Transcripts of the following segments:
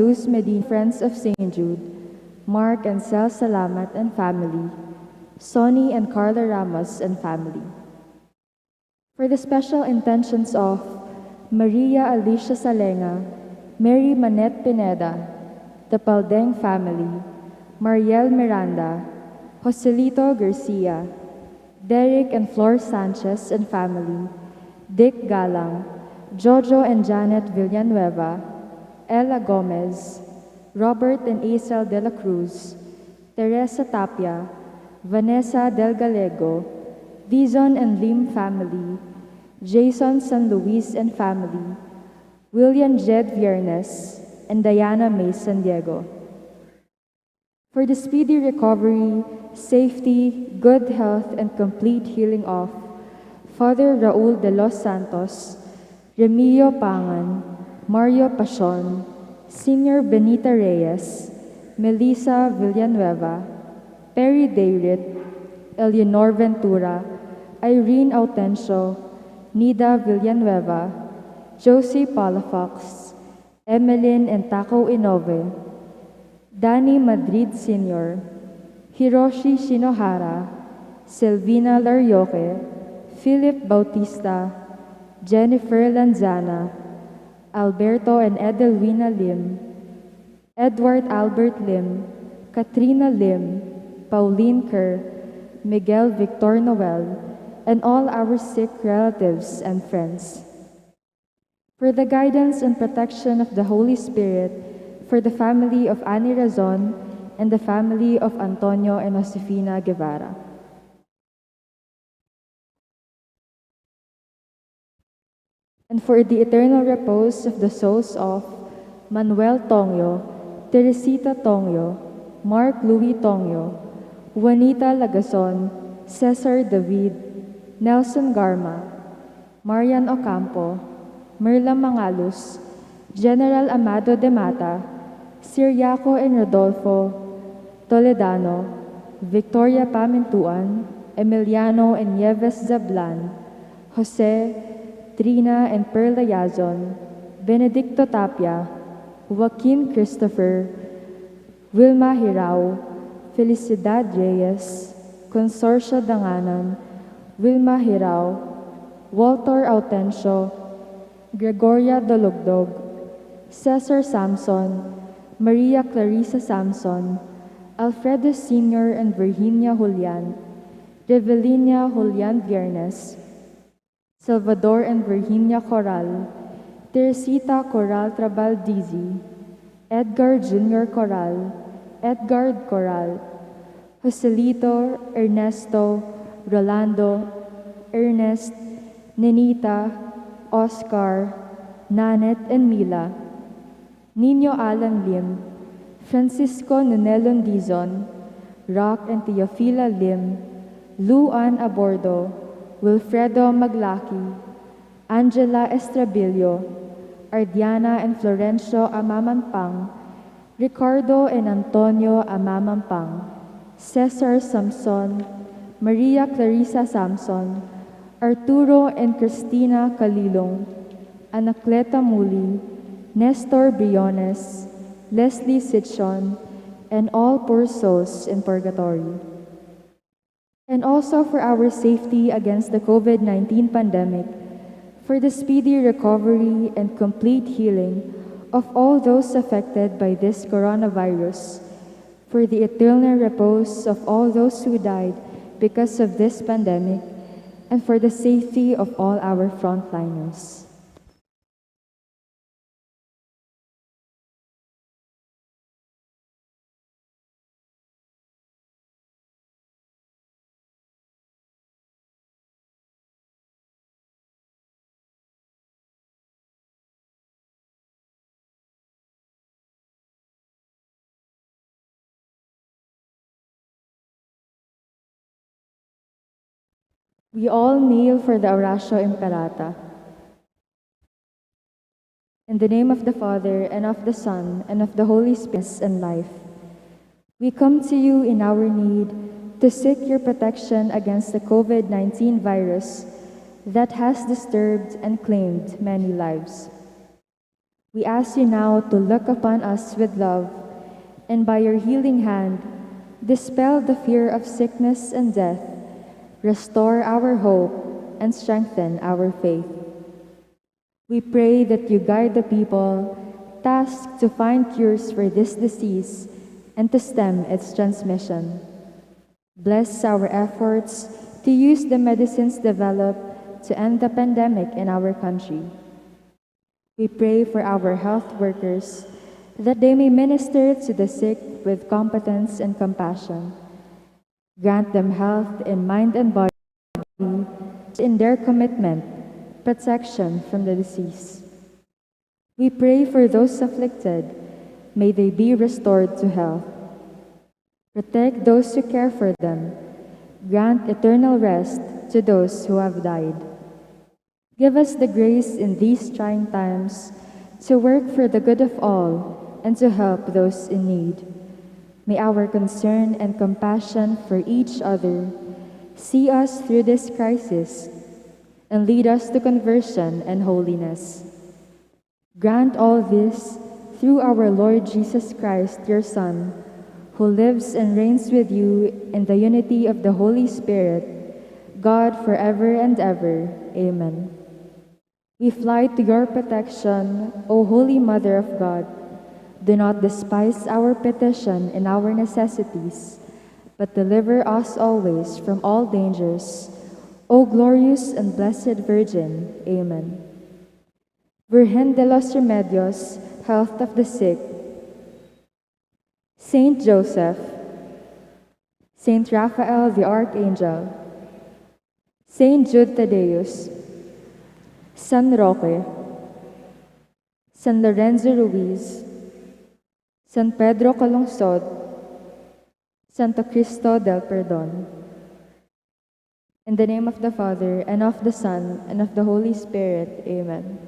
Luz Medina, Friends of St. Jude, Mark and Sel Salamat and family, Sonny and Carla Ramos and family. For the special intentions of Maria Alicia Salenga, Mary Manette Pineda, the Paldeng family, Mariel Miranda, Joselito Garcia, Derek and Flor Sanchez and family, Dick Galang, Jojo and Janet Villanueva, Ella Gomez, Robert and Isel de la Cruz, Teresa Tapia, Vanessa Del Gallego, Dizon and Lim family, Jason San Luis and family, William Jed Viernes, and Diana May San Diego. For the speedy recovery, safety, good health, and complete healing of Father Raul de los Santos, Remilio Pangan, Mario Pasion, Senior Benita Reyes, Melissa Villanueva, Perry Dayrit, Eleanor Ventura, Irene Autencio, Nida Villanueva, Josie Palafox, Emeline and Taco Inove, Danny Madrid Sr., Hiroshi Shinohara, Selvina Larioque, Philip Bautista, Jennifer Lanzana, Alberto and Edelwina Lim, Edward Albert Lim, Katrina Lim, Pauline Kerr, Miguel Victor Noel, and all our sick relatives and friends. For the guidance and protection of the Holy Spirit, for the family of Annie Razon and the family of Antonio and Josefina Guevara. And for the eternal repose of the souls of Manuel Tongyo, Teresita Tongyo, Mark Louis Tongyo, Juanita Lagason, Cesar David, Nelson Garma, Marian Ocampo, Merla Mangalus, General Amado de Mata, Siriaco and Rodolfo Toledano, Victoria Pamintuan, Emiliano and Nieves Zablan, Jose, Trina and Perla Yazon, Benedicto Tapia, Joaquin Christopher, Wilma Hirao, Felicidad Reyes, Consorcia Danganan, Wilma Hirao, Walter Autencio, Gregoria Dolugdog, Cesar Samson, Maria Clarissa Samson, Alfredo Sr. and Virginia Julian, Revelina Julian Viernes, Salvador and Virginia Coral, Teresita Coral Trabaldizi, Edgar Jr. Coral, Edgard Coral, Joselito, Ernesto, Rolando, Ernest, Nenita, Oscar, Nanet and Mila, Nino Alan Lim, Francisco Nunelon Dizon, Rock and Teofila Lim, Luan Abordo, Wilfredo Maglaki, Angela Estrabillo, Ardiana and Florencio Amamampang, Ricardo and Antonio Amamampang, Cesar Samson, Maria Clarissa Samson, Arturo and Cristina Calilong, Anacleta Muli, Nestor Briones, Leslie Sitchon, and all poor souls in purgatory. And also for our safety against the COVID-19 pandemic, for the speedy recovery and complete healing of all those affected by this coronavirus, for the eternal repose of all those who died because of this pandemic, and for the safety of all our frontliners. We all kneel for the Oratio Imperata. In the name of the Father, and of the Son, and of the Holy Spirit, and life. We come to you in our need to seek your protection against the COVID-19 virus that has disturbed and claimed many lives. We ask you now to look upon us with love, and by your healing hand, dispel the fear of sickness and death, restore our hope, and strengthen our faith. We pray that you guide the people tasked to find cures for this disease and to stem its transmission. Bless our efforts to use the medicines developed to end the pandemic in our country. We pray for our health workers that they may minister to the sick with competence and compassion. Grant them health in mind and body in their commitment, protection from the disease. We pray for those afflicted. May they be restored to health. Protect those who care for them. Grant eternal rest to those who have died. Give us the grace in these trying times to work for the good of all and to help those in need. May our concern and compassion for each other see us through this crisis and lead us to conversion and holiness. Grant all this through our Lord Jesus Christ, your Son, who lives and reigns with you in the unity of the Holy Spirit, God forever and ever. Amen. We fly to your protection, O Holy Mother of God. Do not despise our petition and our necessities, but deliver us always from all dangers, O glorious and blessed Virgin. Amen. Virgen de los Remedios, health of the sick, Saint Joseph, Saint Raphael the Archangel, Saint Jude Thaddeus, San Roque, San Lorenzo Ruiz, San Pedro Calungsod, Santo Cristo del Perdon. In the name of the Father, and of the Son, and of the Holy Spirit. Amen.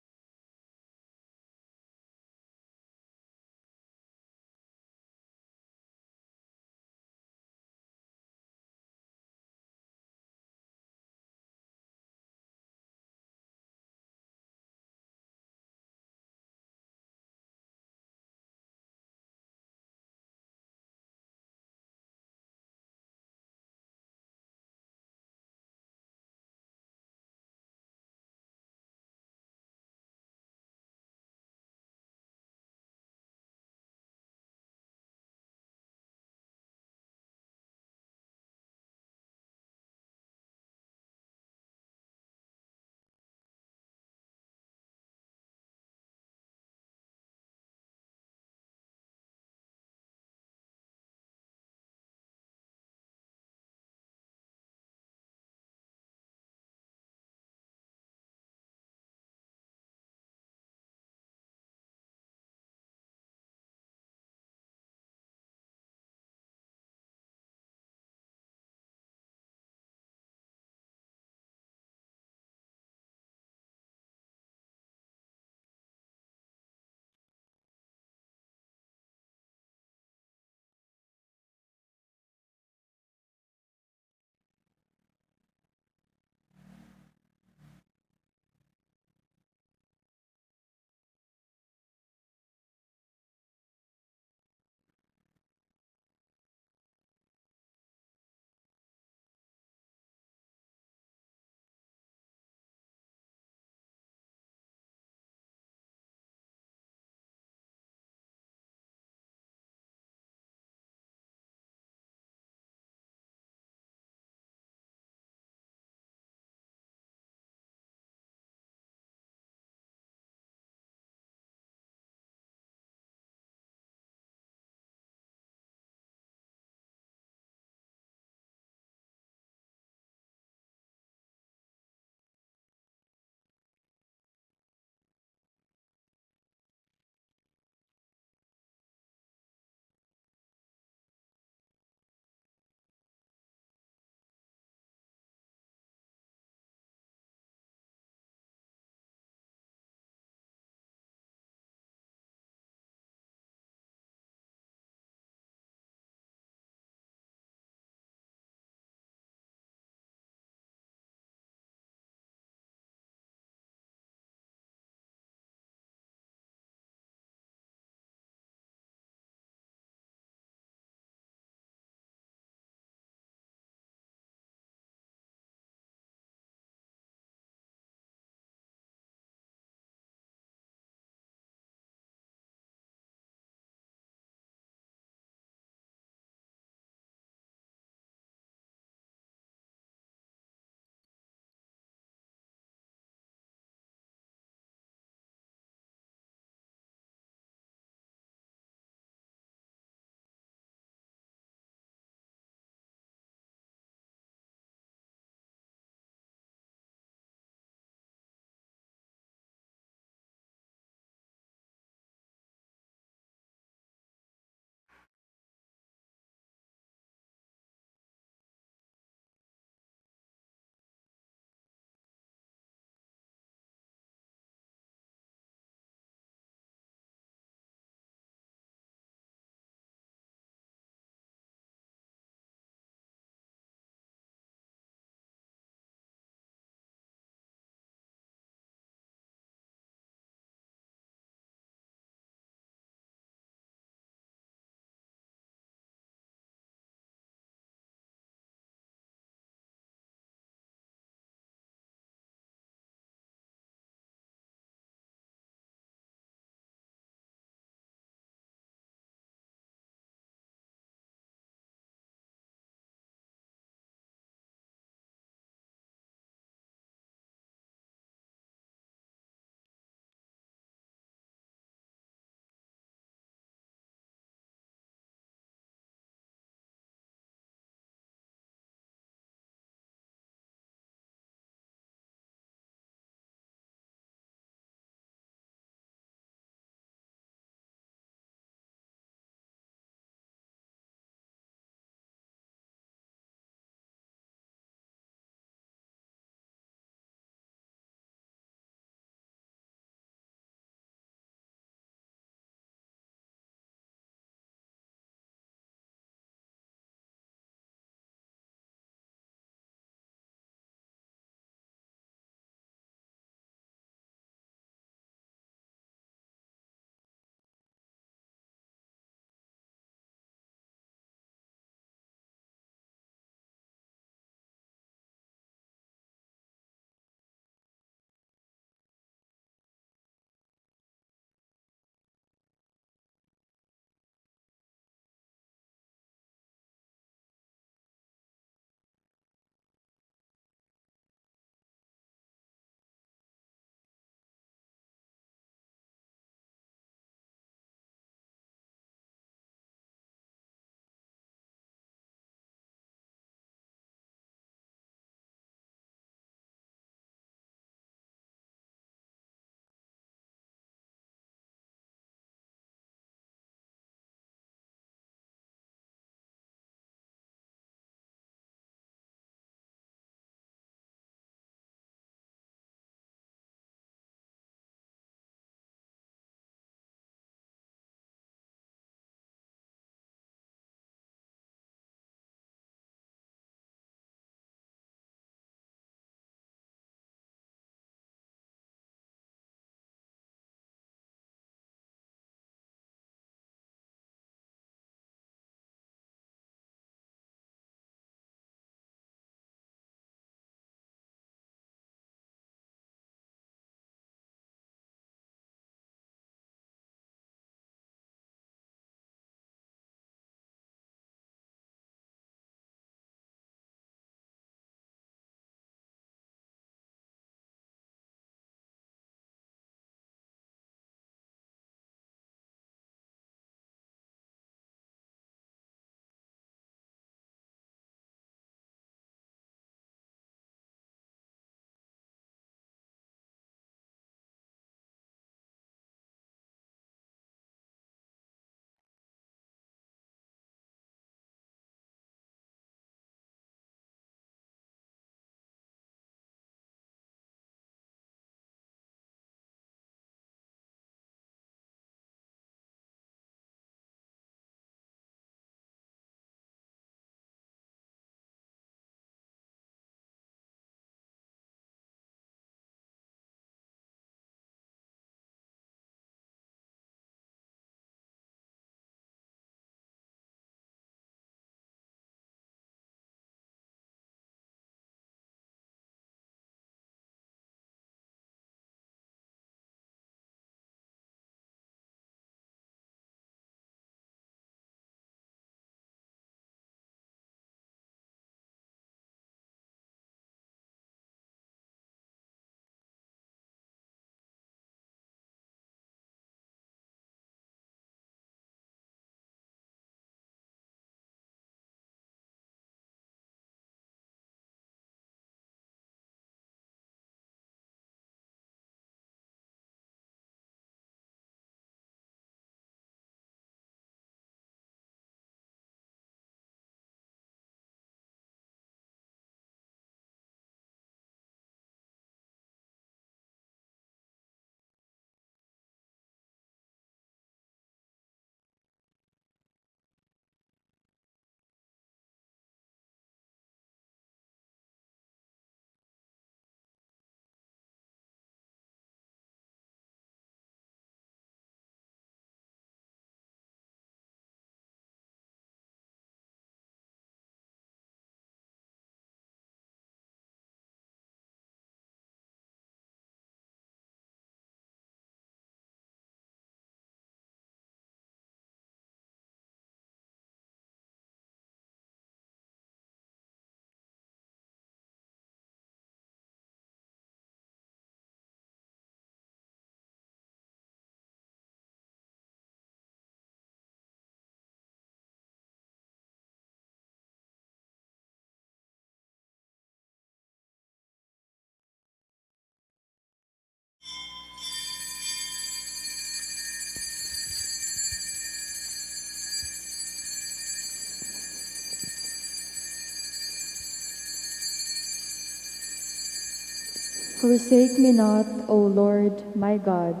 Forsake me not, O Lord, my God.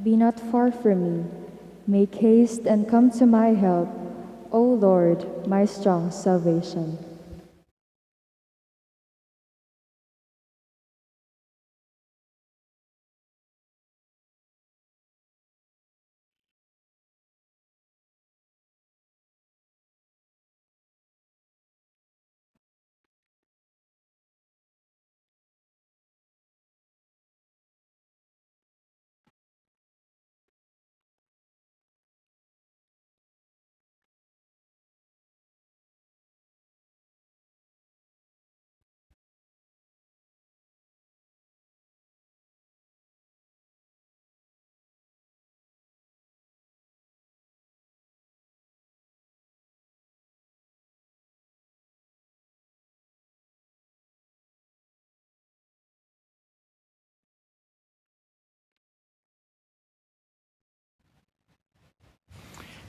Be not far from me. Make haste and come to my help, O Lord, my strong salvation.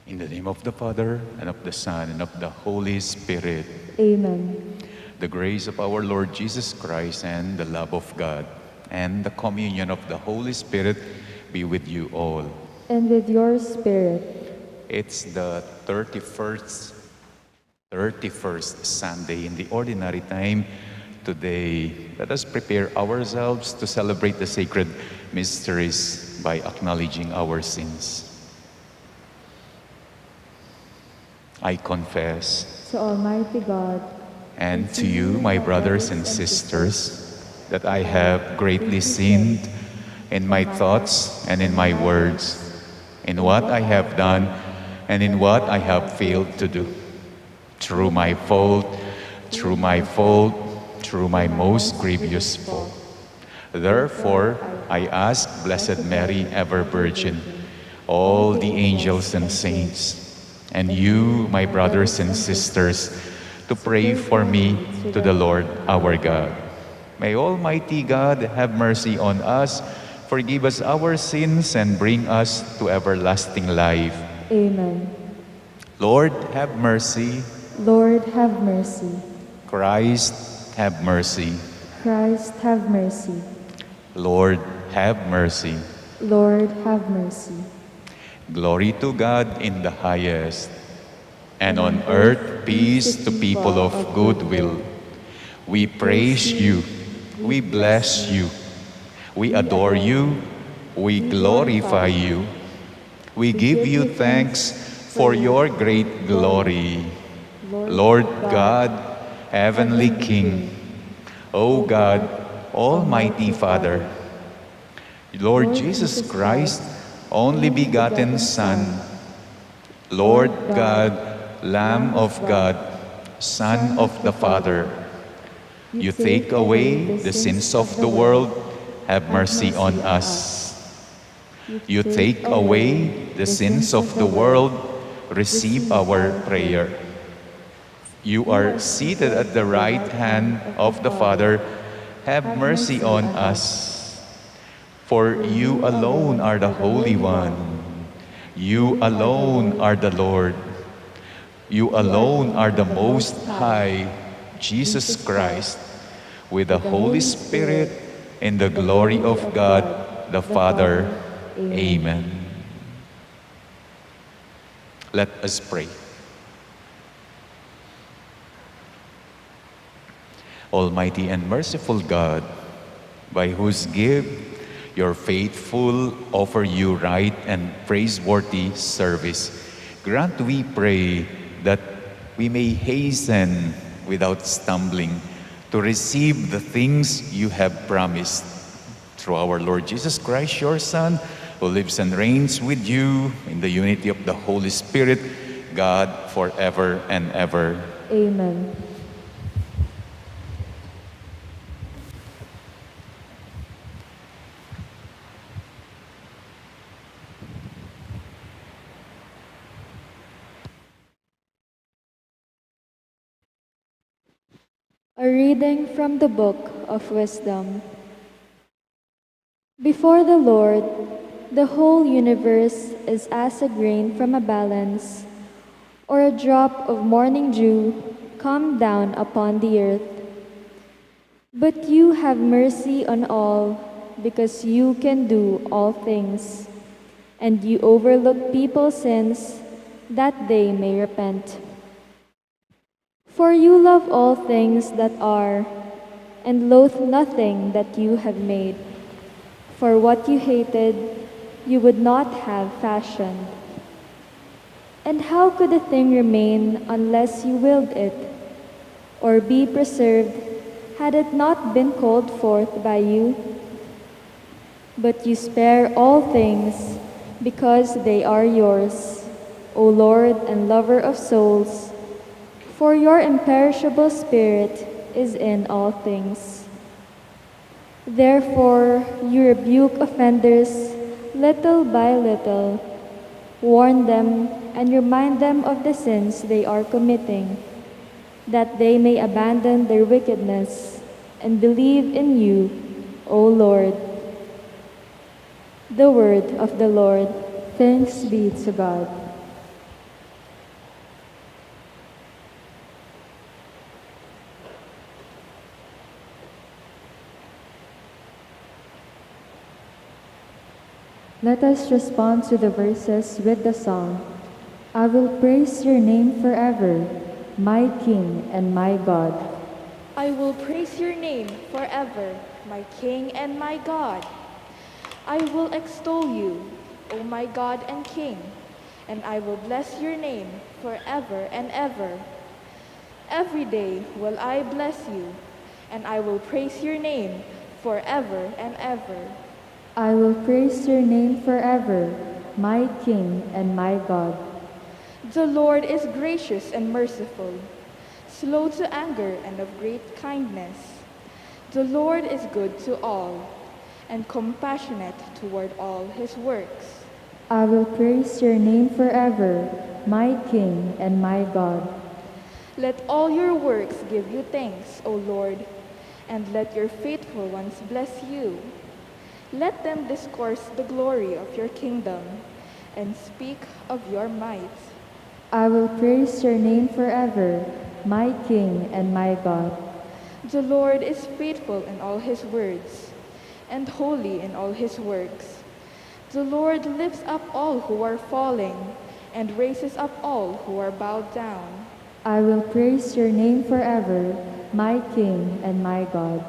In the name of the Father, and of the Son, and of the Holy Spirit. Amen. The grace of our Lord Jesus Christ and the love of God and the communion of the Holy Spirit be with you all. And with your spirit. It's the 31st Sunday in the ordinary time. Today, let us prepare ourselves to celebrate the sacred mysteries by acknowledging our sins. I confess To Almighty God and to you, my brothers and sisters, that I have greatly sinned in my thoughts and in my words, in what I have done and in what I have failed to do. Through my fault, through my most grievous fault. Therefore, I ask Blessed Mary, ever Virgin, all the angels and saints, and you, my brothers and sisters, to pray for me to the Lord our God. May Almighty God have mercy on us, forgive us our sins, and bring us to everlasting life. Amen. Lord, have mercy. Lord, have mercy. Christ, have mercy. Christ, have mercy. Lord, have mercy. Lord, have mercy. Glory to God in the highest, and on earth peace to people of good will. We praise you, we bless you, we adore you, we glorify you. We give you thanks for your great glory. Lord God, Heavenly King, O God, Almighty Father, Lord Jesus Christ, only begotten Son, Lord God, Lamb of God, Son of the Father, you take away the sins of the world, have mercy on us. You take away the sins of the world, receive our prayer. You are seated at the right hand of the Father, have mercy on us. For you alone are the Holy One. You alone are the Lord. You alone are the Most High, Jesus Christ, with the Holy Spirit in the glory of God the Father. Amen. Let us pray. Almighty and merciful God, by whose gift your faithful offer you right and praiseworthy service, grant, we pray, that we may hasten without stumbling to receive the things you have promised. Through our Lord Jesus Christ, your Son, who lives and reigns with you in the unity of the Holy Spirit, God, forever and ever. Amen. A reading from the Book of Wisdom. Before the Lord, the whole universe is as a grain from a balance, or a drop of morning dew come down upon the earth. But you have mercy on all, because you can do all things, and you overlook people's sins, that they may repent. For you love all things that are, and loathe nothing that you have made. For what you hated, you would not have fashioned. And how could a thing remain unless you willed it, or be preserved, had it not been called forth by you? But you spare all things, because they are yours, O Lord and lover of souls, for your imperishable spirit is in all things. Therefore, you rebuke offenders little by little, warn them and remind them of the sins they are committing, that they may abandon their wickedness and believe in you, O Lord. The word of the Lord. Thanks be to God. Let us respond to the verses with the song, I will praise your name forever, my King and my God. I will praise your name forever, my King and my God. I will extol you, O my God and King, and I will bless your name forever and ever. Every day will I bless you, and I will praise your name forever and ever. I will praise your name forever, my King and my God. The Lord is gracious and merciful, slow to anger and of great kindness. The Lord is good to all, and compassionate toward all his works. I will praise your name forever, my King and my God. Let all your works give you thanks, O Lord, and let your faithful ones bless you. Let them discourse the glory of your kingdom and speak of your might. I will praise your name forever, my King and my God. The Lord is faithful in all his words and holy in all his works. The Lord lifts up all who are falling and raises up all who are bowed down. I will praise your name forever, my King and my God.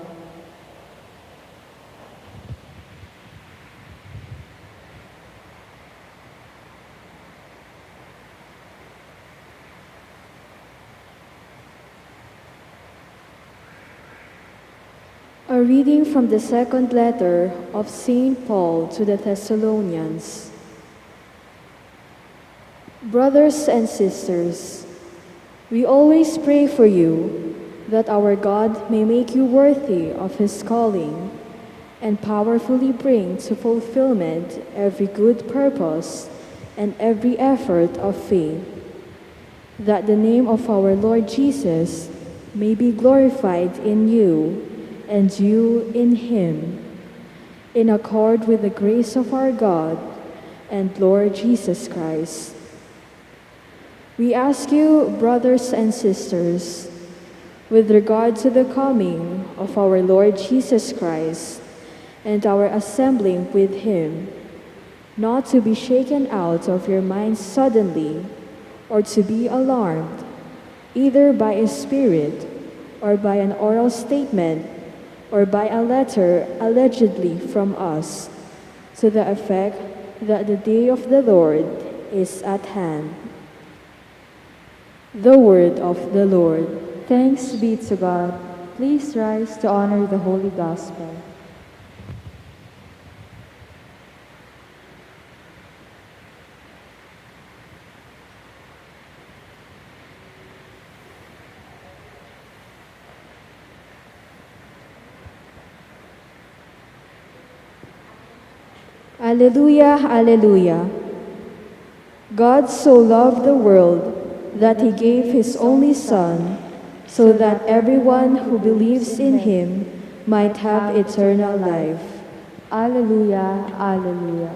A reading from the second letter of St. Paul to the Thessalonians. Brothers and sisters, we always pray for you that our God may make you worthy of his calling and powerfully bring to fulfillment every good purpose and every effort of faith, that the name of our Lord Jesus may be glorified in you and you in him, in accord with the grace of our God and Lord Jesus Christ. We ask you, brothers and sisters, with regard to the coming of our Lord Jesus Christ and our assembling with him, not to be shaken out of your minds suddenly, or to be alarmed, either by a spirit, or by an oral statement, or by a letter allegedly from us, to the effect that the day of the Lord is at hand. The word of the Lord. Thanks be to God. Please rise to honor the Holy Gospel. Alleluia, Alleluia. God so loved the world that he gave his only Son, so that everyone who believes in him might have eternal life. Alleluia, Alleluia.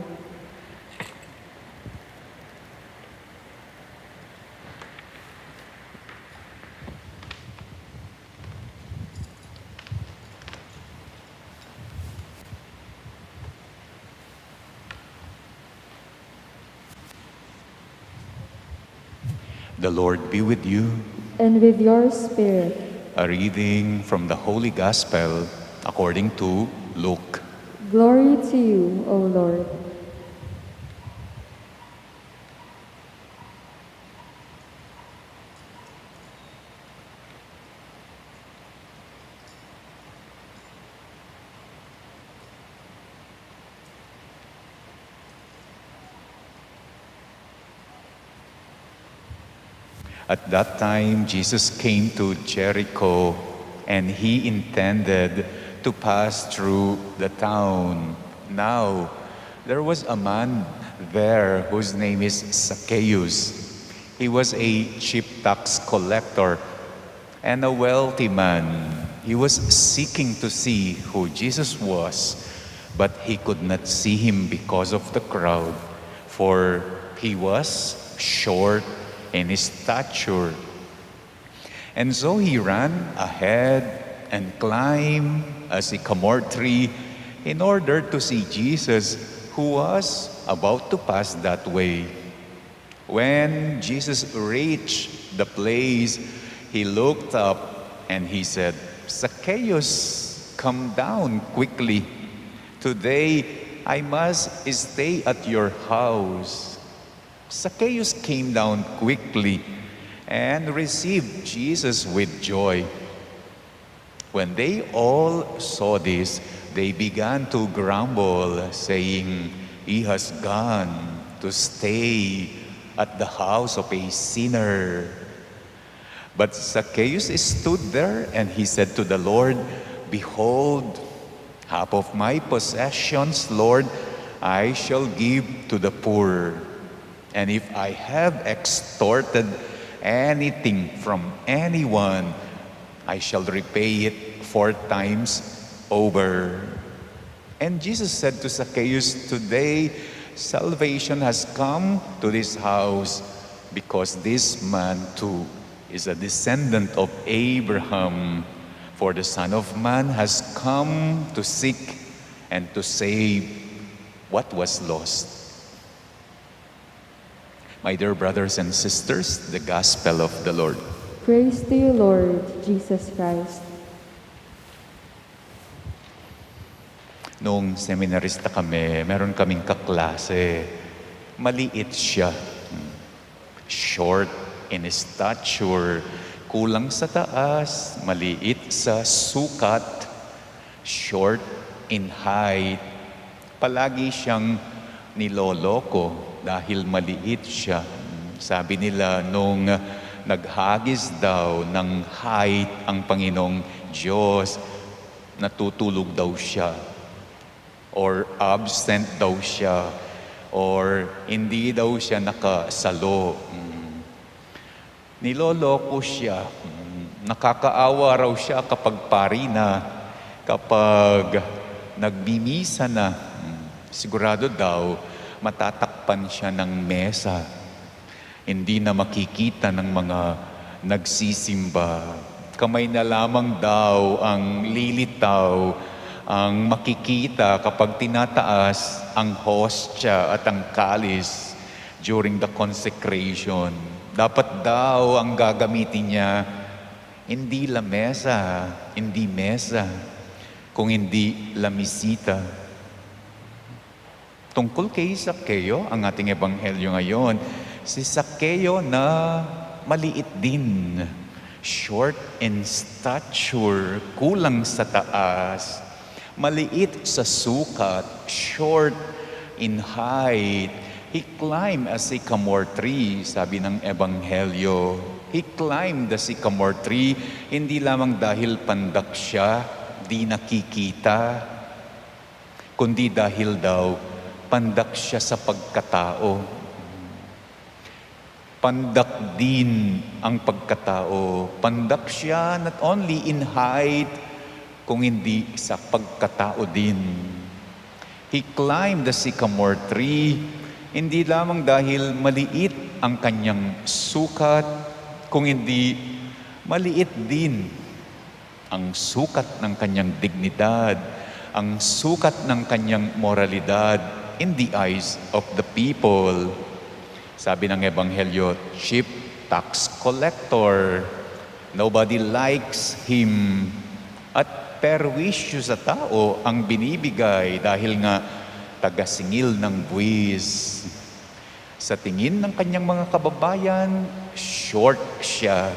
The Lord be with you. And with your spirit. A reading from the Holy Gospel according to Luke. Glory to you, O Lord. At that time, Jesus came to Jericho, and he intended to pass through the town. Now, there was a man there whose name is Zacchaeus. He was a chief tax collector and a wealthy man. He was seeking to see who Jesus was, but he could not see him because of the crowd, for he was short in his stature. And so he ran ahead and climbed a sycamore tree in order to see Jesus, who was about to pass that way. When Jesus reached the place, he looked up and he said, "Zacchaeus, come down quickly. Today I must stay at your house." Zacchaeus came down quickly and received Jesus with joy. When they all saw this, they began to grumble, saying, "He has gone to stay at the house of a sinner." But Zacchaeus stood there and he said to the Lord, "Behold, half of my possessions, Lord, I shall give to the poor. And if I have extorted anything from anyone, I shall repay it 4 times over." And Jesus said to Zacchaeus, "Today salvation has come to this house, because this man too is a descendant of Abraham. For the Son of Man has come to seek and to save what was lost." My dear brothers and sisters, the Gospel of the Lord. Praise to you, Lord Jesus Christ. Noong seminarista kami, meron kaming kaklase. Maliit siya. Short in stature. Kulang sa taas. Maliit sa sukat. Short in height. Palagi siyang niloloko dahil maliit siya. Sabi nila nung naghagis daw ng height ang Panginoong Diyos, natutulog daw siya, or absent daw siya, or hindi daw siya nakasalo. Niloloko siya. Nakakaawa raw siya kapag pari na, kapag nagbimisa na. Sigurado daw matatakpan siya ng mesa. Hindi na makikita ng mga nagsisimba. Kamay na lamang daw ang lilitaw, ang makikita kapag tinataas ang hostya at ang kalis during the consecration. Dapat daw ang gagamitin niya, hindi lamesa, hindi mesa, kung hindi lamisita. Tungkol kay Zacchaeo, ang ating ebanghelyo ngayon, si Zacchaeo na maliit din, short in stature, kulang sa taas, maliit sa sukat, short in height. He climbed a sycamore tree, sabi ng ebanghelyo. He climbed the sycamore tree, hindi lamang dahil pandak siya, di nakikita, kundi dahil daw pandak siya sa pagkatao. Pandak din ang pagkatao. Pandak siya not only in height, kung hindi sa pagkatao din. He climbed the sycamore tree, hindi lamang dahil maliit ang kanyang sukat, kung hindi maliit din ang sukat ng kanyang dignidad, ang sukat ng kanyang moralidad in the eyes of the people. Sabi ng ebanghelyo, chief tax collector. Nobody likes him. At perwisyo sa tao ang binibigay dahil nga tagasingil ng buwis. Sa tingin ng kanyang mga kababayan, short siya.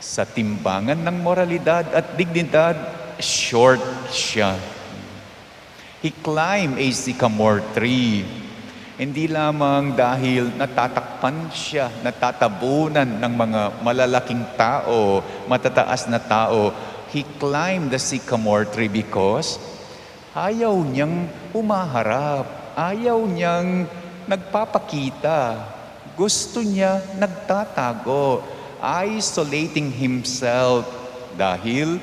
Sa timbangan ng moralidad at dignidad, short siya. He climbed a sycamore tree. Hindi lamang dahil natatakpan siya, natatabunan ng mga malalaking tao, matataas na tao. He climbed the sycamore tree because ayaw niyang humaharap, ayaw niyang nagpapakita. Gusto niya nagtatago, isolating himself dahil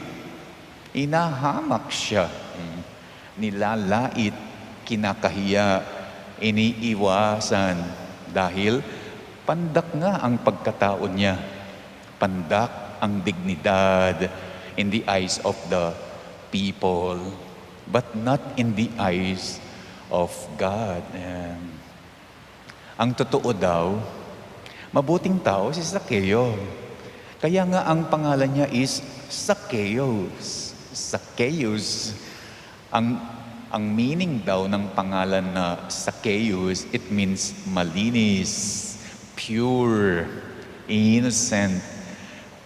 inahamak siya, nilalait, kinakahiya, iniiwasan dahil pandak nga ang pagkatao niya, pandak ang dignidad in the eyes of the people, but not in the eyes of God. Ang totoo daw, mabuting tao si Zacchaeus. Kaya nga ang pangalan niya is Zacchaeus. Zacchaeus. Ang meaning daw ng pangalan na Zacchaeus, it means malinis, pure, innocent,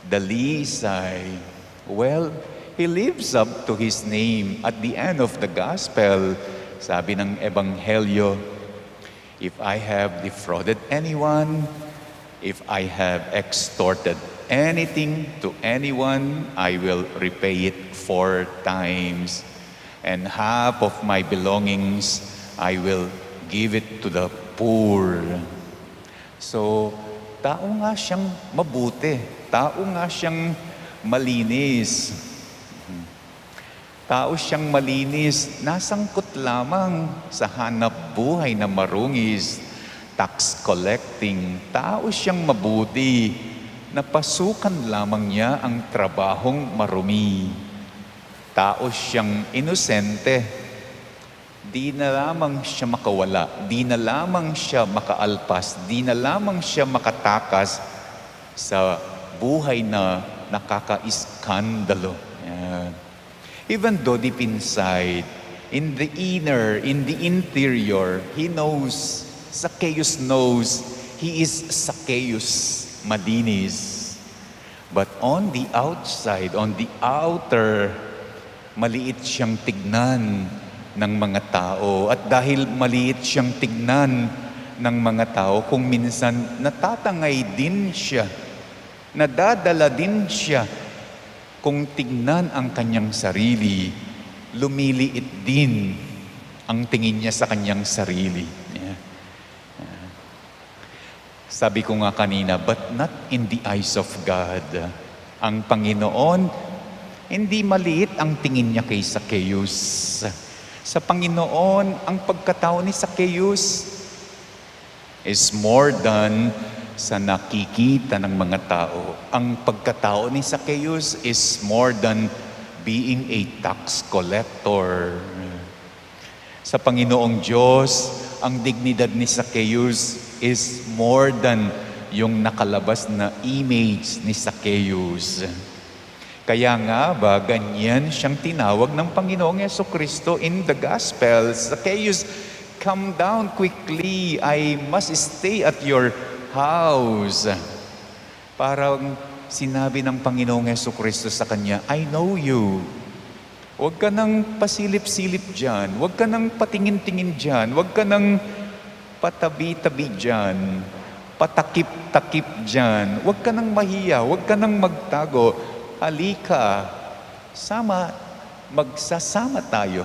dalisay. Well, he lives up to his name at the end of the gospel. Sabi ng Ebanghelyo, if I have defrauded anyone, if I have extorted anything to anyone, I will repay it 4 times. And half of my belongings, I will give it to the poor. So, tao nga siyang mabuti. Tao nga siyang malinis. Tao siyang malinis, nasangkot lamang sa hanap buhay na marungis, tax collecting. Tao siyang mabuti, napasukan lamang niya ang trabahong marumi. Tao siyang inosente, di na lamang siya makawala, di na lamang siya makaalpas, di na lamang siya makatakas sa buhay na nakaka-iskandalo. Yan. Even though deep inside, in the inner, in the interior, he knows, Zacchaeus knows, he is Zacchaeus, malinis. But on the outside, on the outer, maliit siyang tignan ng mga tao. At dahil maliit siyang tignan ng mga tao, kung minsan natatangay din siya, nadadala din siya, kung tignan ang kanyang sarili, lumiliit din ang tingin niya sa kanyang sarili. Sabi ko nga kanina, but not in the eyes of God. Ang Panginoon, hindi maliit ang tingin niya kay Zacchaeus. Sa Panginoon, ang pagkatao ni Zacchaeus is more than sa nakikita ng mga tao. Ang pagkatao ni Zacchaeus is more than being a tax collector. Sa Panginoong Diyos, ang dignidad ni Zacchaeus is more than yung nakalabas na image ni Zacchaeus. Kaya nga ba, ganyan siyang tinawag ng Panginoong Jesucristo in the Gospel. Zacchaeus, come down quickly. I must stay at your house. Parang sinabi ng Panginoong Jesucristo sa kanya, I know you. Huwag ka nang pasilip-silip dyan. Huwag ka nang patingin-tingin dyan. Huwag ka nang patabi-tabi dyan. Patakip-takip dyan. Huwag ka nang mahiya. Huwag ka nang magtago. Halika, magsasama tayo,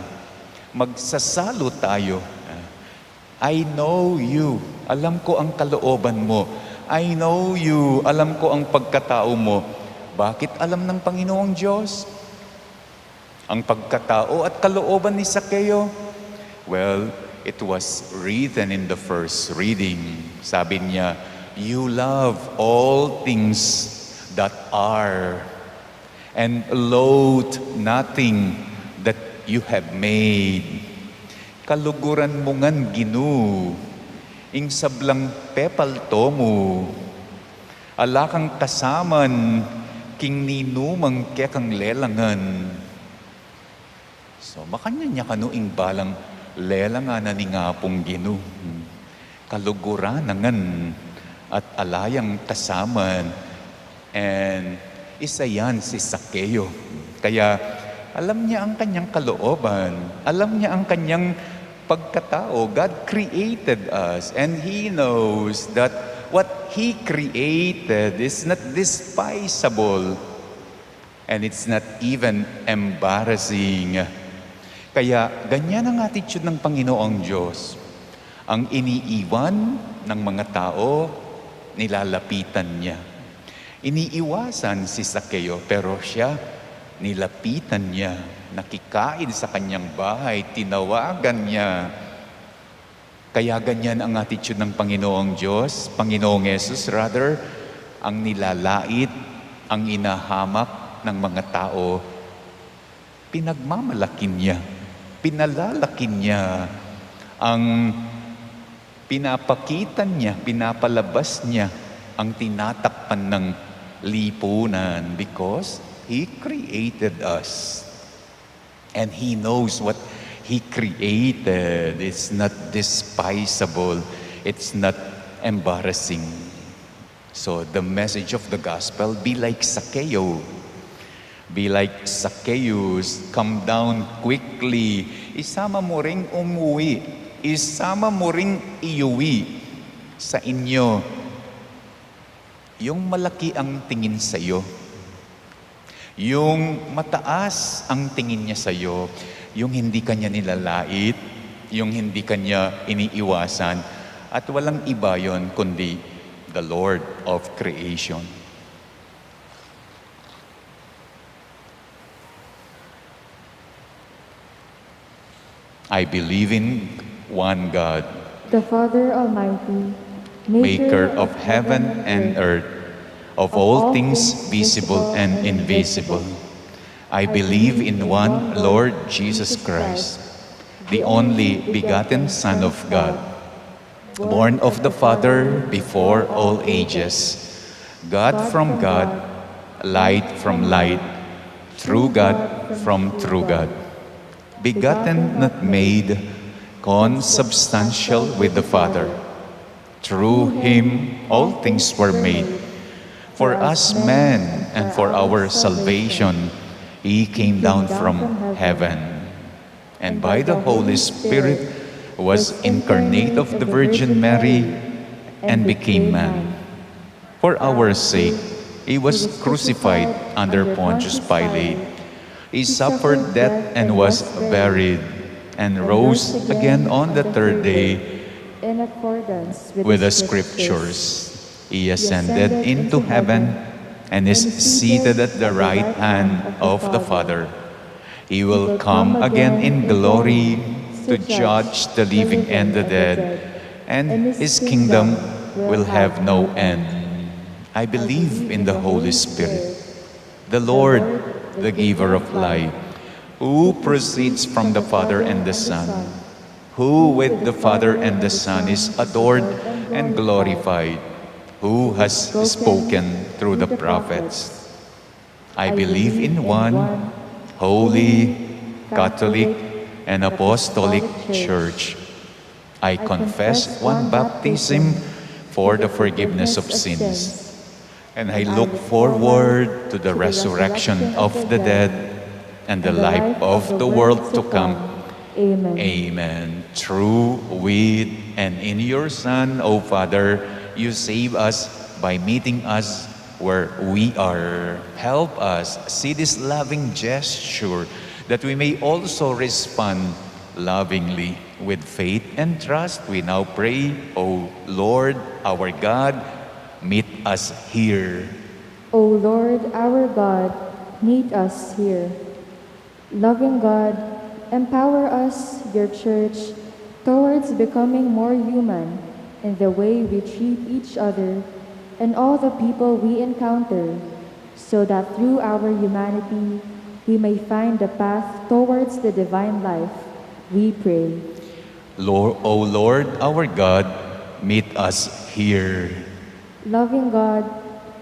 magsasalo tayo. I know you, alam ko ang kalooban mo. I know you, alam ko ang pagkatao mo. Bakit alam ng Panginoong Diyos ang pagkatao at kalooban ni Zacchaeus? Well, it was written in the first reading. Sabi niya, you love all things that are, and loathe nothing that you have made. Kaluguran mo ngan Ginu, ing sablang pepal to mo. Ala kang kasaman, king ninumang kekang lelangan. So, makanya niya kanuing balang lelangan na ni nga pong ginu. Kaluguranangan at alayang kasaman. And isa yan si Sakeo. Kaya alam niya ang kanyang kalooban. Alam niya ang kanyang pagkatao. God created us and He knows that what He created is not despisable and it's not even embarrassing. Kaya ganyan ang attitude ng Panginoong Diyos. Ang iniiwan ng mga tao, nilalapitan niya. Iniiwasan si Sakeo, pero siya, nilapitan niya. Nakikain sa kanyang bahay, tinawagan niya. Kaya ganyan ang attitude ng Panginoong Diyos, Panginoong Jesus rather, ang nilalait, ang inahamak ng mga tao, pinagmamalakin niya, pinalalakin niya, ang pinapakitan niya, pinapalabas niya ang tinatakpan ng lipunan because He created us. And He knows what He created. It's not despisable. It's not embarrassing. So the message of the gospel, be like Sakeo. Be like Zacchaeus, come down quickly. Isama mo ring umuwi. Isama mo ring iuwi sa inyo. Yung malaki ang tingin sa iyo. Yung mataas ang tingin niya sa iyo. Yung hindi kanya nilalait. Yung hindi kanya iniiwasan. At walang iba yon kundi the Lord of creation. I believe in one God, the Father Almighty, maker of heaven and earth, of all things visible and invisible. I believe in one Lord Jesus Christ, the only begotten Son of God, born of the Father before all ages, God from God, light from light, true God from true God, begotten, not made, consubstantial with the Father. Through Him all things were made. For us men and for our salvation, He came down from heaven, and by the Holy Spirit was incarnate of the Virgin Mary and became man. For our sake, He was crucified under Pontius Pilate. He suffered death and was buried, and rose again on the third day in accordance with the Scriptures. He ascended into heaven and is seated at the right hand of the Father. He will come again in glory to judge the living and the dead, and His kingdom will have no end. I believe in the Holy Spirit, the Lord, the giver of life, who proceeds from the Father and the Son, who with the Father and the Son is adored and glorified, who has spoken through the prophets. I believe in one holy, Catholic, and Apostolic Church. I confess one baptism for the forgiveness of sins. And I look forward to the resurrection of the dead and the life of the world to come. Amen. Amen. Through, with, and in your Son, O Father, you save us by meeting us where we are. Help us see this loving gesture that we may also respond lovingly with faith and trust. We now pray, O Lord, our God, meet us here. O Lord, our God, meet us here. Loving God, empower us, your church, towards becoming more human in the way we treat each other and all the people we encounter, so that through our humanity we may find the path towards the divine life. We pray. Lord, O Lord, our God, meet us here. Loving God,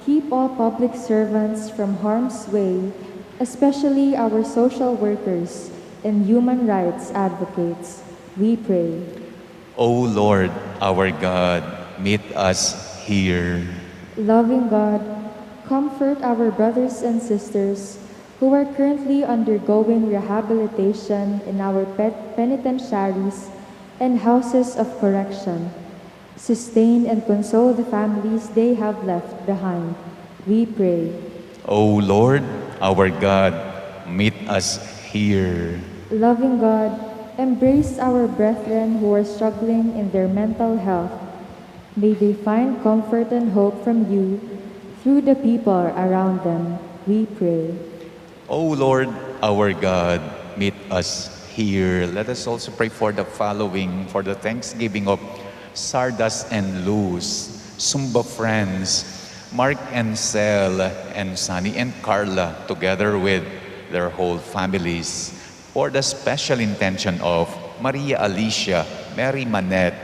Keep all public servants from harm's way, especially our social workers and human rights advocates. We pray. O Lord, our God, meet us here. Loving God, comfort our brothers and sisters who are currently undergoing rehabilitation in our penitentiaries and houses of correction. Sustain and console the families they have left behind. We pray. O Lord, our God, meet us here. Loving God, embrace our brethren who are struggling in their mental health. May they find comfort and hope from you through the people around them. We pray. O Lord, our God, meet us here. Let us also pray for the following, for the thanksgiving of Sardas and Luz, Sumba friends, Mark and Sel, and Sunny and Carla, together with their whole families, for the special intention of Maria Alicia, Mary Manette,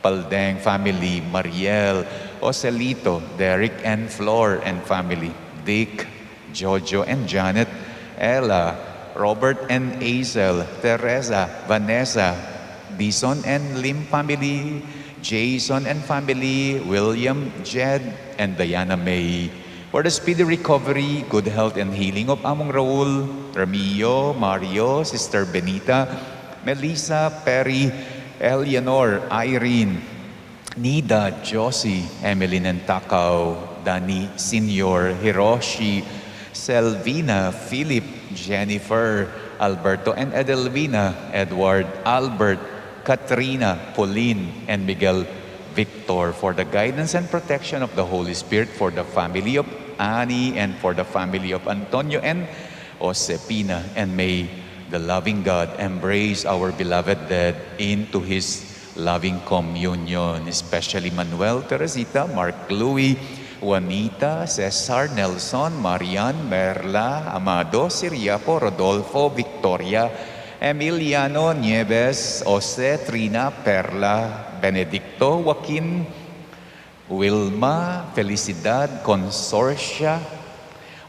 Paldeng family, Mariel, Ocelito, Derek and Flor and family, Dick, Jojo and Janet, Ella, Robert and Azel, Teresa, Vanessa, Bison and Lim family, Jason and family, William, Jed, and Diana May. For the speedy recovery, good health and healing of Among Raul, Ramillo, Mario, Sister Benita, Melissa, Perry, Eleanor, Irene, Nida, Josie, Emeline and Takao, Dani, Senior, Hiroshi, Selvina, Philip, Jennifer, Alberto and Edelvina, Edward, Albert, Katrina, Pauline, and Miguel Victor, for the guidance and protection of the Holy Spirit, for the family of Annie, and for the family of Antonio and Josepina. And may the loving God embrace our beloved dead into His loving communion, especially Manuel, Teresita, Mark Louie, Juanita, Cesar, Nelson, Marian, Merla, Amado, Siriapo, Rodolfo, Victoria, Emiliano, Nieves, Jose, Trina, Perla, Benedicto, Joaquin, Wilma, Felicidad, Consorcia,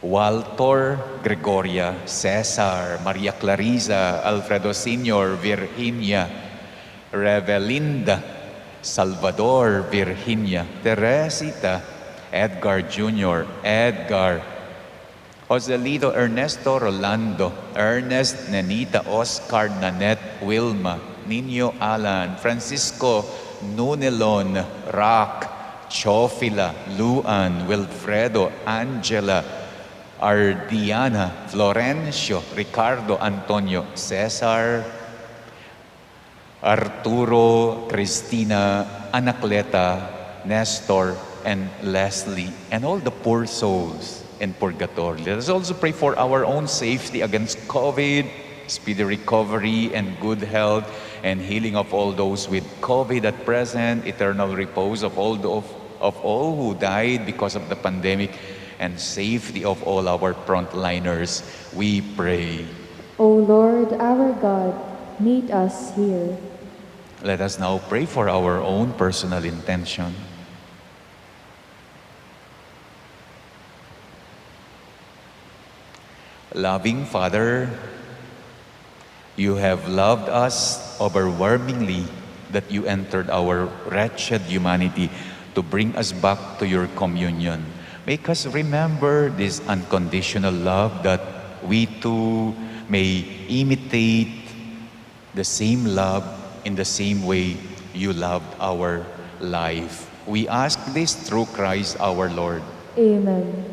Walter, Gregoria, Cesar, Maria Clarisa, Alfredo Sr., Virginia, Revelinda, Salvador, Virginia, Teresita, Edgar Jr., Edgar, Joselito, Ernesto, Rolando, Ernest, Nenita, Oscar, Nanette, Wilma, Nino, Alan, Francisco, Nunelon, Rock, Chofila, Luan, Wilfredo, Angela, Ardiana, Florencio, Ricardo, Antonio, Cesar, Arturo, Cristina, Anacleta, Nestor, and Leslie, and all the poor souls in purgatory. Let us also pray for our own safety against COVID, speedy recovery and good health, and healing of all those with COVID at present, eternal repose of all who died because of the pandemic, and safety of all our frontliners. We pray. O Lord, our God, meet us here. Let us now pray for our own personal intention. Loving Father, you have loved us overwhelmingly that you entered our wretched humanity to bring us back to your communion. Make us remember this unconditional love, that we too may imitate the same love in the same way you loved our life. We ask this through Christ our Lord. Amen.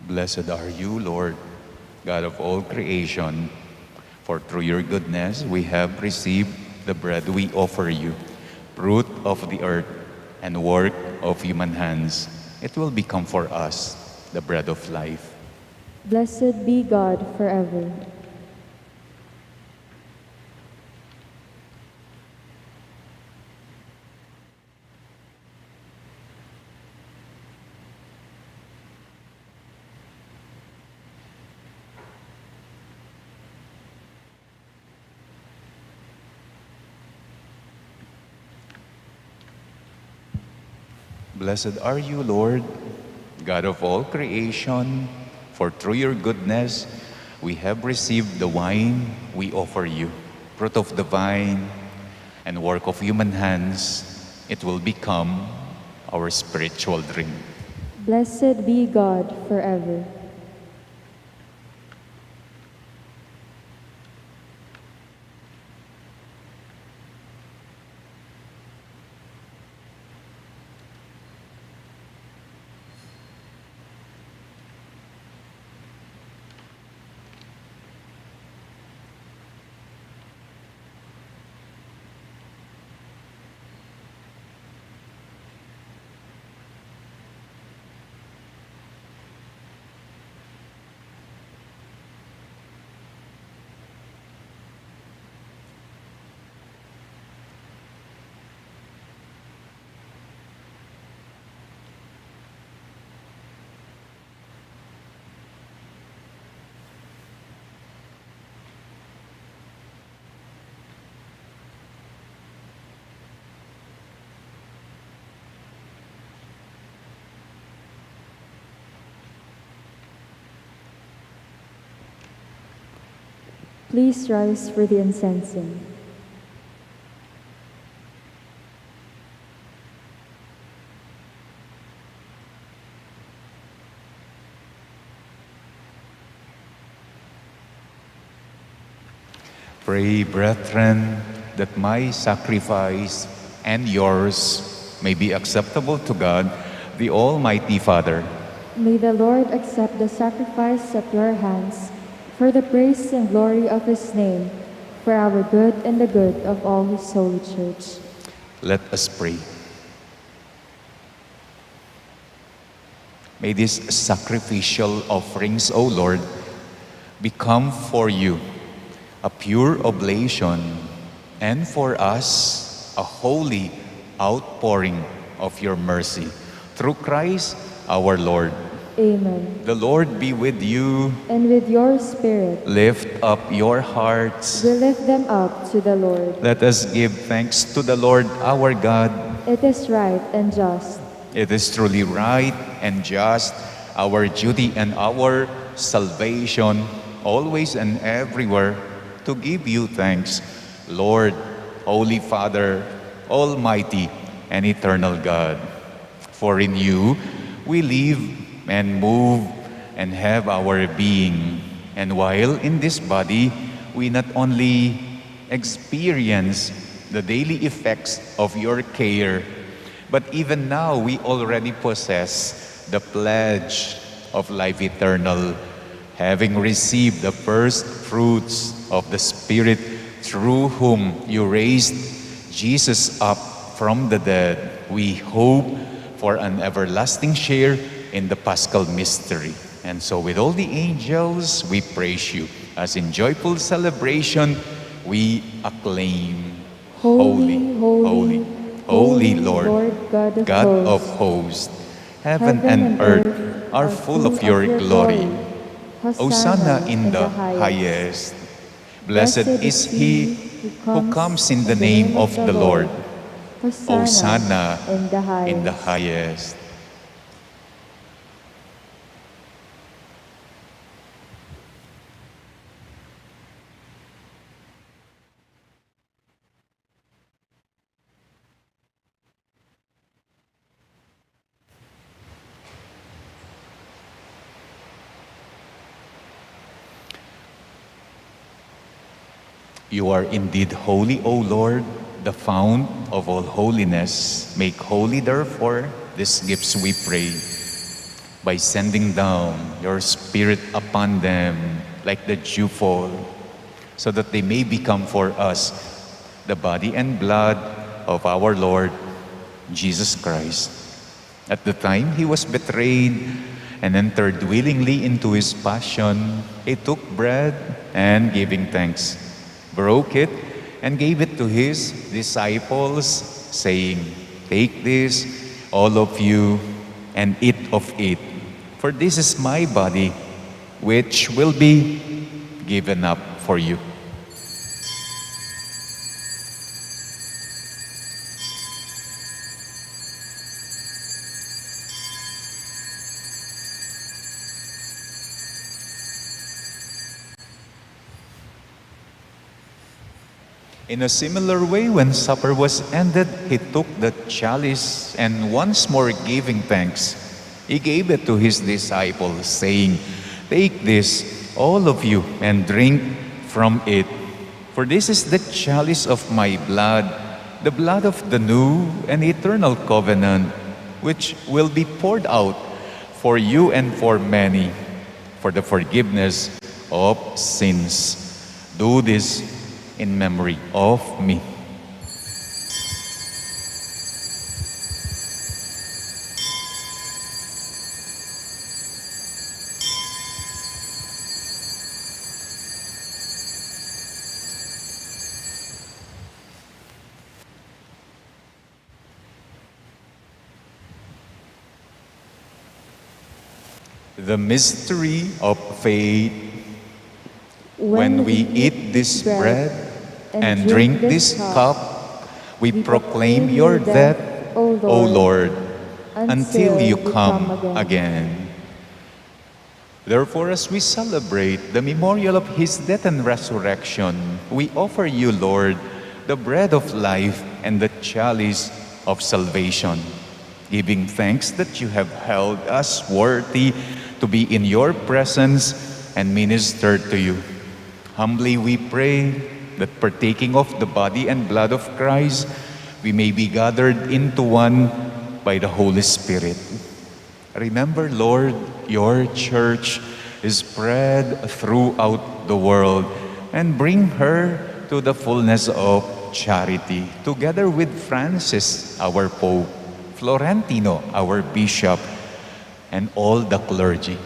Blessed are you, Lord, God of all creation, for through your goodness we have received the bread we offer you, fruit of the earth and work of human hands. It will become for us the bread of life. Blessed be God forever. Blessed are you, Lord, God of all creation, for through your goodness we have received the wine we offer you, fruit of the vine and work of human hands. It will become our spiritual drink. Blessed be God forever. Please rise for the incensing. Pray, brethren, that my sacrifice and yours may be acceptable to God, the Almighty Father. May the Lord accept the sacrifice at your hands for the praise and glory of his name, for our good and the good of all his holy church. Let us pray. May these sacrificial offerings, O Lord, become for you a pure oblation, and for us a holy outpouring of your mercy. Through Christ our Lord. Amen. The Lord be with you. And with your spirit, Lift up your hearts. we lift them up to the Lord. Let us give thanks to the Lord our God. It is right and just, It is truly right and just, our duty and our salvation, always and everywhere, to give you thanks, Lord, Holy Father, Almighty and eternal God. For in you we live and move and have our being. And while in this body, we not only experience the daily effects of your care, but even now we already possess the pledge of life eternal, having received the first fruits of the Spirit, through whom you raised Jesus up from the dead. We hope for an everlasting share in the Paschal mystery. And so with all the angels, we praise you. As in joyful celebration, we acclaim, Holy, holy, holy Lord, God of hosts. Heaven and earth are full of your glory. Hosanna in the highest. Blessed is he who comes in the name of the Lord. Hosanna in the highest. You are indeed holy, O Lord, the fount of all holiness. Make holy, therefore, these gifts, we pray, by sending down your Spirit upon them. like the dewfall, so that they may become for us the body and blood of our Lord Jesus Christ. At the time he was betrayed and entered willingly into his passion, he took bread and giving thanks, broke it and gave it to his disciples, saying, "Take this, all of you, and eat of it, for this is my body, which will be given up for you." In a similar way, when supper was ended, he took the chalice and once more giving thanks, he gave it to his disciples, saying, "Take this, all of you, and drink from it. For this is the chalice of my blood, the blood of the new and eternal covenant, which will be poured out for you and for many, for the forgiveness of sins. Do this in memory of me." The mystery of faith. When we eat this bread and drink this cup, we proclaim your death, O Lord, until you come again. Therefore, as we celebrate the memorial of his death and resurrection, we offer you, Lord, the bread of life and the chalice of salvation, giving thanks that you have held us worthy to be in your presence and minister to you. Humbly we pray that partaking of the body and blood of Christ, we may be gathered into one by the Holy Spirit. Remember, Lord, your church is spread throughout the world, and bring her to the fullness of charity, together with Francis, our Pope, Florentino, our Bishop, and all the clergy.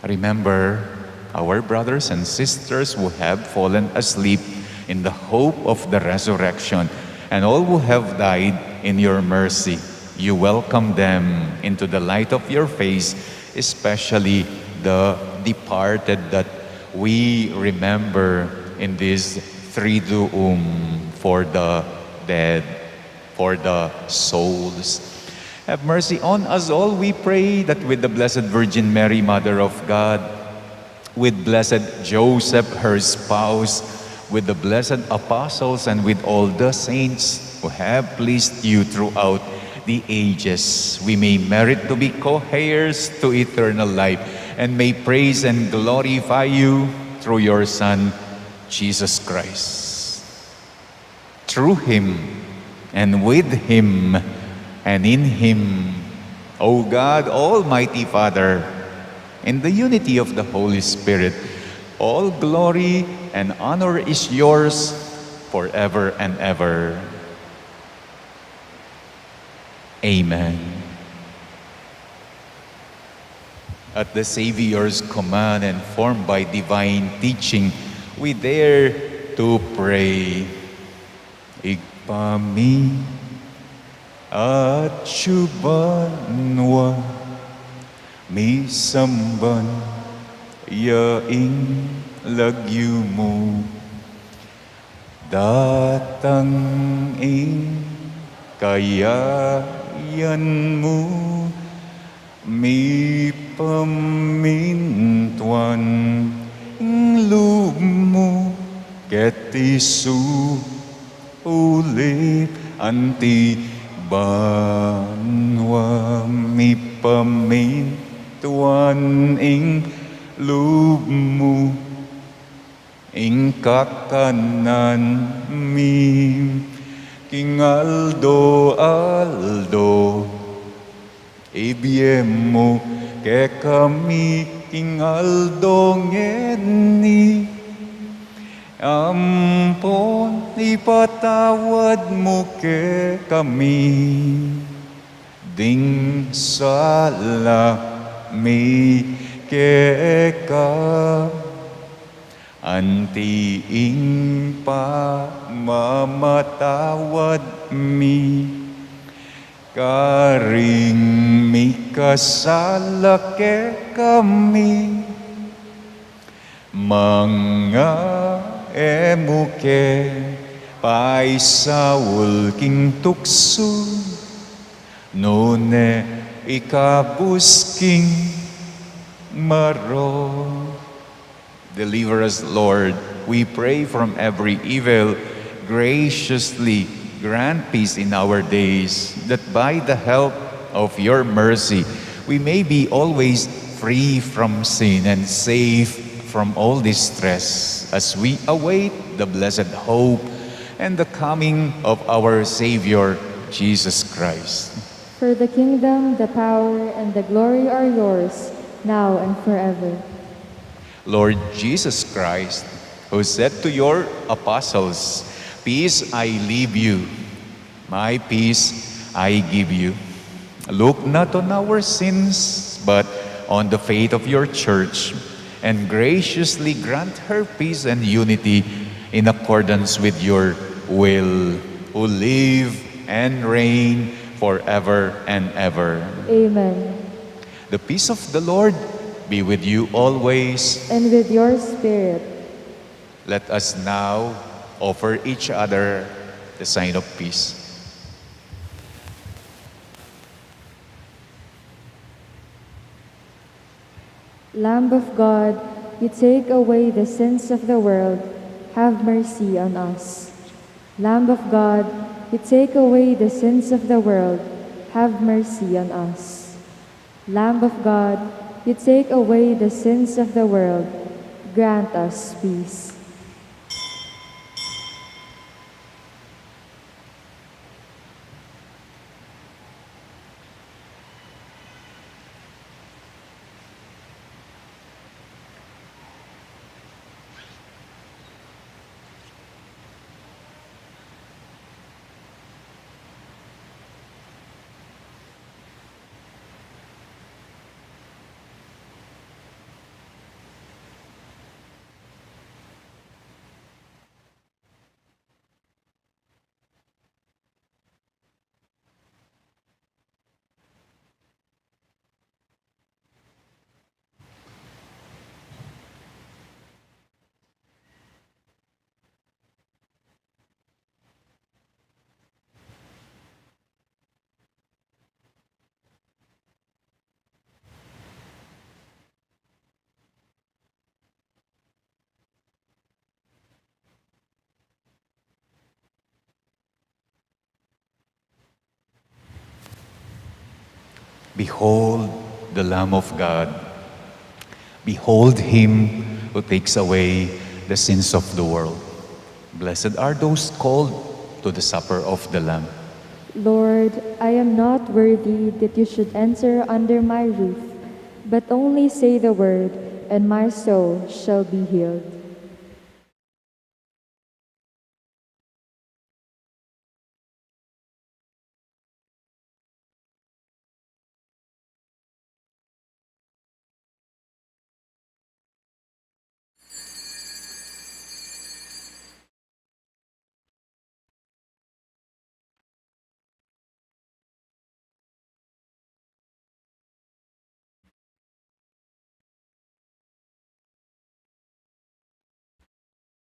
Remember our brothers and sisters who have fallen asleep in the hope of the resurrection, and all who have died in your mercy. You welcome them into the light of your face, especially the departed that we remember in this Triduum for the dead, for the souls. Have mercy on us all, we pray, that with the Blessed Virgin Mary, Mother of God, with Blessed Joseph, her spouse, with the blessed apostles, and with all the saints who have pleased you throughout the ages, we may merit to be co-heirs to eternal life, and may praise and glorify you through your Son, Jesus Christ. Through him, and with him, and in him, O God, Almighty Father, in the unity of the Holy Spirit, all glory and honor is yours forever and ever. Amen. At the Savior's command and formed by divine teaching, we dare to pray. Igpami at syubanwa misamban yaing lagyu mo datang ing kayayan mo mi pamintuan ing loob mo ketisu ulit anti banwa mi pamintuan ing loob mo ing kakanan mi king Aldo Aldo ibiyem mo ke kami kingaldongeni. Ampon ipatawad mo ke kami. Ding salami ke ka. Antiing pa mamatawad mi. Karing mikasala ke kami. Mga emuke paisawul king tukso. Nune ikabusking maro. Deliver us, Lord, we pray, from every evil. Graciously grant peace in our days, that by the help of your mercy we may be always free from sin and safe from all distress, as we await the blessed hope and the coming of our Savior, Jesus Christ. For the kingdom, the power, and the glory are yours, now and forever. Lord Jesus Christ, who said to your apostles, "Peace I leave you, my peace I give you." Look not on our sins, but on the faith of your church, and graciously grant her peace and unity in accordance with your will, who live and reign forever and ever. Amen. The peace of the Lord be with you always. And with your spirit. Let us now offer each other the sign of peace. Lamb of God, you take away the sins of the world, have mercy on us. Lamb of God, you take away the sins of the world, have mercy on us. Lamb of God, you take away the sins of the world, grant us peace. Behold the Lamb of God. Behold him who takes away the sins of the world. Blessed are those called to the supper of the Lamb. Lord, I am not worthy that you should enter under my roof, but only say the word, and my soul shall be healed.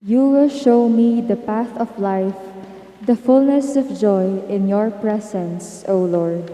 You will show me the path of life, the fullness of joy in your presence, O Lord.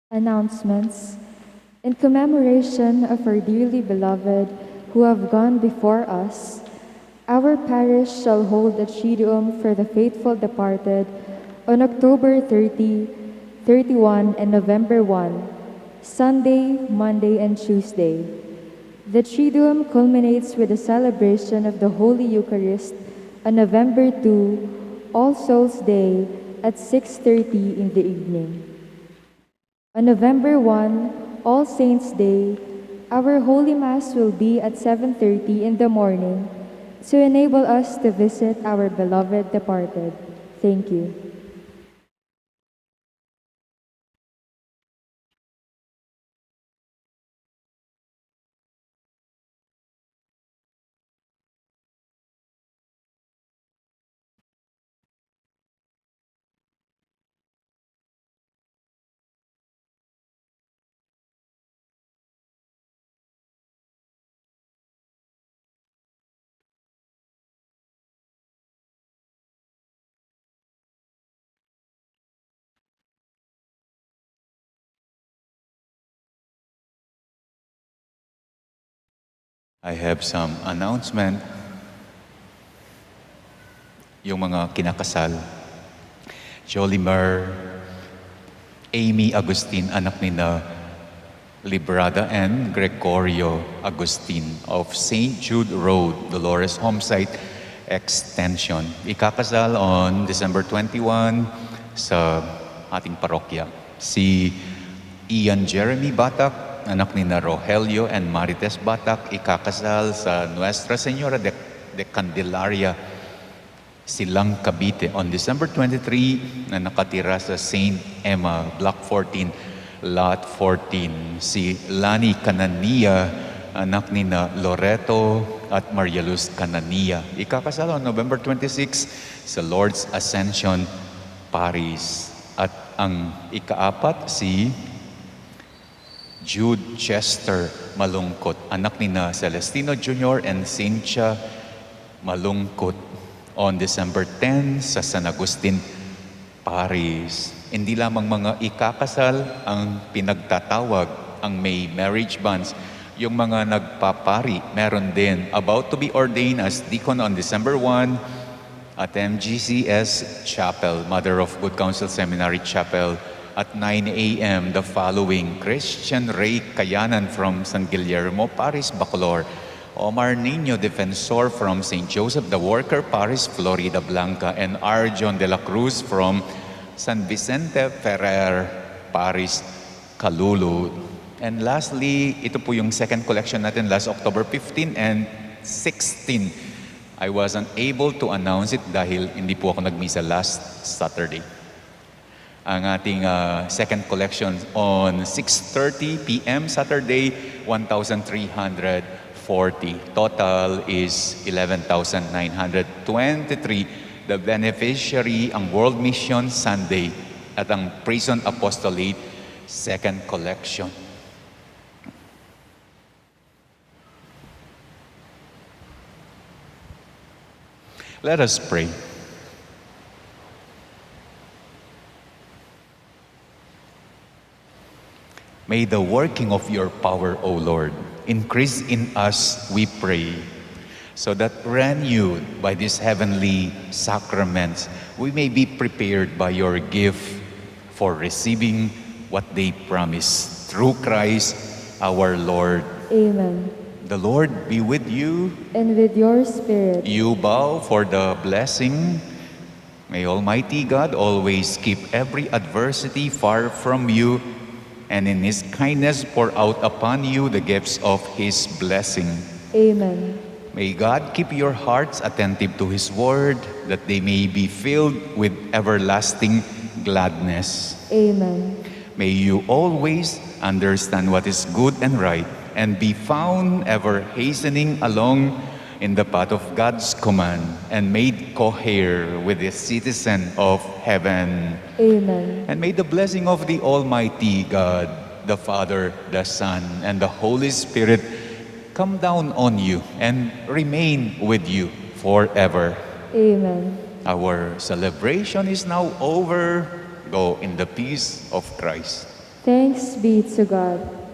Announcements. In commemoration of our dearly beloved who have gone before us, our parish shall hold a Triduum for the faithful departed on October 30, 31, and November 1, Sunday, Monday, and Tuesday. The Triduum culminates with the celebration of the Holy Eucharist on November 2, All Souls' Day, at 6:30 in the evening. On November 1, All Saints' Day, our Holy Mass will be at 7:30 in the morning to enable us to visit our beloved departed. Thank you. I have some announcement. Yung mga kinakasal. Jolimer, Amy Agustin, anak ni na Librada and Gregorio Agustin of St. Jude Road, Dolores Homesite Extension. Ikakasal on December 21 sa ating parokya. Si Ian Jeremy Batak, anak ni na Rogelio and Marites Batak, ikakasal sa Nuestra Señora de Candelaria, Silang Cavite on December 23 na nakatira sa St. Emma, Block 14, Lot 14. Si Lani Canania, anak ni na Loreto at Maria Luz Canania, ikakasal on November 26 sa Lord's Ascension, Parish. At ang ikaapat, si Jude Chester Malungkot, anak ni na Celestino Jr. and Cynthia Malungkot on December 10 sa San Agustin Parish. Hindi lamang mga ikakasal ang pinagtatawag, ang may marriage banns. Yung mga nagpapari, meron din about to be ordained as deacon on December 1 at MGCS Chapel, Mother of Good Counsel Seminary Chapel, at 9 a.m. the following: Christian Ray Kayanan from San Guillermo Parish, Bacolor; Omar Niño Defensor from St. Joseph the Worker Parish, Florida Blanca; and Arjon de la Cruz from San Vicente Ferrer Parish, Calulu. And lastly, ito po yung second collection natin last October 15 and 16. I wasn't able to announce it dahil hindi po ako nagmisa last Saturday. Ang ating second collection on 6:30 p.m. Saturday, 1,340. Total is 11,923. The beneficiary, ang World Mission Sunday at ang Prison Apostolate second collection. Let us pray. May the working of your power, O Lord, increase in us, we pray, so that renewed by these heavenly sacraments, we may be prepared by your gift for receiving what they promise. Through Christ our Lord. Amen. The Lord be with you. And with your spirit. You bow for the blessing. May Almighty God always keep every adversity far from you, and in His kindness pour out upon you the gifts of His blessing. Amen. May God keep your hearts attentive to His word, that they may be filled with everlasting gladness. Amen. May you always understand what is good and right, and be found ever hastening along in the path of God's command, and made cohere with the citizen of heaven. Amen. And may the blessing of the Almighty God, the Father, the Son, and the Holy Spirit come down on you and remain with you forever. Amen. Our celebration is now over. Go in the peace of Christ. Thanks be to God.